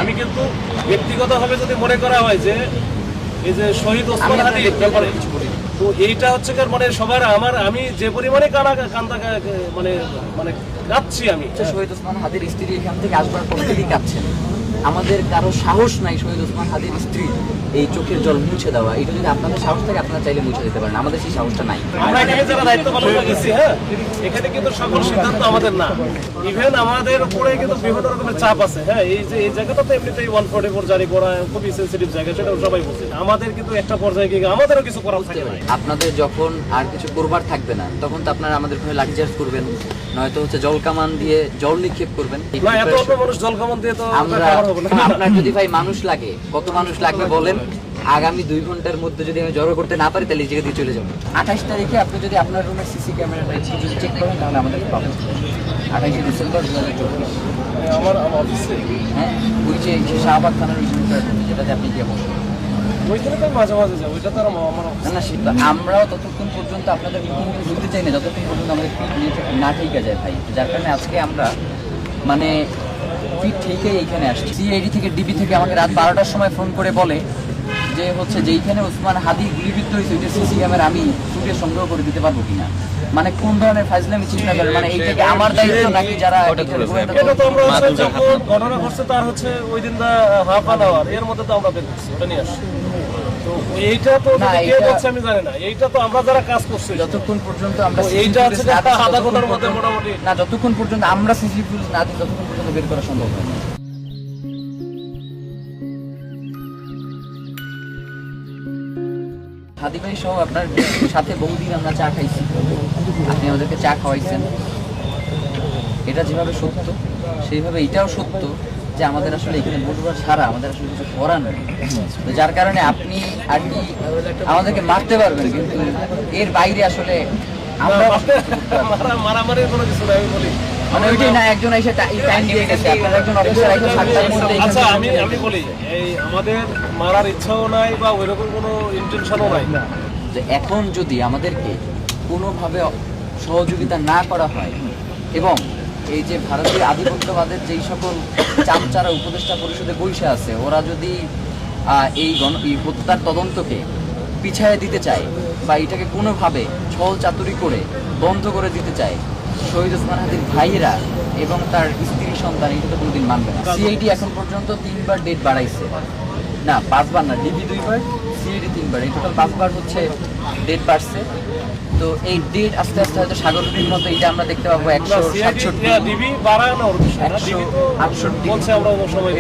আমি কিন্তু ব্যক্তিগতভাবে যদি মনে করা হয় যে এই যে শহীদ ওসমান হাদি ব্যাপারে তো এইটা হচ্ছে মানে সবার আমি যে পরিমাণে কান্দা মানে মানে কাঁদছি আমি। শহীদ ওসমান হাদির স্ত্রী এখান থেকে আসবার পর থেকেই কাঁদছেন। আমাদের কারো সাহস নাই শহীদ ওসমান হাদির স্ত্রী এই চোখের জল মুছে দেওয়া। এটা যদি আপনাদের সাহস থাকে আপনারা চাইলে মুছে দিতে পারেন, আমাদের সেই সাহসটা নাই। আমরা এখানে যারা দায়িত্ব পালন করেছি, হ্যাঁ, এখানে কিন্তু সকল সিদ্ধান্ত আমাদের না, ইভেন আমাদের উপরে কিন্তু বিভিন্ন রকমের চাপ আছে। হ্যাঁ, এই যে এই জায়গাটা তো এমনিতেই 144 জারি করা খুবই সেন্সিটিভ জায়গা, সেটা সবাই বলছে। আমাদের কিন্তু একটা পর্যায়ে গিয়ে আমাদেরও কিছু করার থাকে না। আপনাদের যখন আর কিছু করবার থাকবে না তখন তো আপনারা আমাদের ওখানে লাঠিচার্জ করবেন, নয়তো হচ্ছে জল কামান দিয়ে জল নিক্ষেপ করবেন। না, এত অল্প মানুষ জল কামান দিয়ে তো আমরা আপনার যদি ভাই মানুষ লাগে, কত মানুষ লাগবে বলেন? আগামী 2 ঘন্টার মধ্যে যদি আমি জড়ো করতে না পারি তাহলে এই জায়গা দিয়ে চলে যাবো। 28 তারিখে আপনি যদি আপনার রুমের সিসি ক্যামেরাটা যদি চেক করেন তাহলে আমাদের পাবেন। 28 ডিসেম্বর 2024 আমার অফিসে, হ্যাঁ, ওই যে শাহবাগ থানার যেটাতে আপনি গিয়ে বসেন ওইখানে তো মাঝে মাঝে যাবো। ওইটা তো আমার না, সেটা আমরাও ততক্ষণ পর্যন্ত আপনাদের মিটিংয়ে ঢুকতে চাই না যতক্ষণ পর্যন্ত আমাদের ফিট না ঠিক যায় ভাই। যার কারণে আজকে আমরা মানে ফিট ঠিকই এইখানে আসছি। সিআইডি থেকে ডিবি থেকে আমাকে রাত 12টার সময় ফোন করে বলে যে হচ্ছে যেইখানে ওসমান হাদি গুলিবিদ্ধ হয়েছে ওইটা সিসি ক্যামেরা আমি ফুটেজ সংগ্রহ করে দিতে পারবো কিনা। মানে কোন ধরনের ফাইজলামি চিন্তা করেন, মানে এইটাকে আমার দায়িত্ব নাকি যারা এটা তো আমরা যখন ঘটনা ঘটছে তার হচ্ছে ওই দিন হাফ অ্যান আওয়ার এর মধ্যে তো আমরা বের করছি, ওটা নিয়ে আসছি। তো এইটা তো কে বলছে আমি জানি না, এইটা তো আমরা যারা কাজ করছি যতক্ষণ পর্যন্ত আমরা এইটা হচ্ছে আধা ঘন্টার মধ্যে মোটামুটি না, যতক্ষণ পর্যন্ত আমরা সিসি ফুটেজ না দিই ততক্ষণ পর্যন্ত বের করা সম্ভব হয় না। হাদি ভাই সহ আপনার সাথে বহুদিন আমরা চা খাইছি, আপনি আমাদেরকে চা খাওয়াইছেন। এটা যেভাবে সত্য সেইভাবে এটাও সত্য যে আমাদের আসলে এখানে বসবার ছাড়া আমাদের আসলে কিছু করার নেই। তো যার কারণে আপনি আর কি আমাদেরকে মারতে পারবেন, কিন্তু এর বাইরে আসলে আমরা মারামারির কোনো কিছু নাই। আমি বলি মানে ওইটাই না, একজন এসে টাইম দিয়ে গেছে, আপনার একজন অফিসার একজন 7টার মধ্যে। আচ্ছা, আমি বলি এই আমাদের মারার ইচ্ছাও নাই বা ওইরকম কোনো ইন্টেনশনও নাই। যে এখন যদি আমাদেরকে কোনোভাবে সহযোগিতা না করা হয় এবং এই যে ভারতীয় আধিপত্যবাদের যেই সকল চামচারা উপদেষ্টা পরিষদে বসে আছে ওরা যদি এই হত্যার তদন্তকে পিছায় দিতে চায় বা এটাকে কোনোভাবে ছল চাতুরি করে বন্ধ করে দিতে চায়, শহীদ ওসমান হাদির ভাইয়েরা এবং তার স্ত্রী সন্তান এটা তো কোনোদিন মানবে না। সিআইডি এখন পর্যন্ত 3বার ডেট বাড়াইছে, না 5বার না, ডিবি 2বার, সিআইডি 3বার, এই টোটাল 5বার হচ্ছে ডেট বাড়ছে। তো এই ডেট আস্তে আস্তে হয়তো সাগর নদীর মতো এটা আমরা দেখতে পাবো 167 ডিবি বাড়ানো 168 বলছে আমরা সময়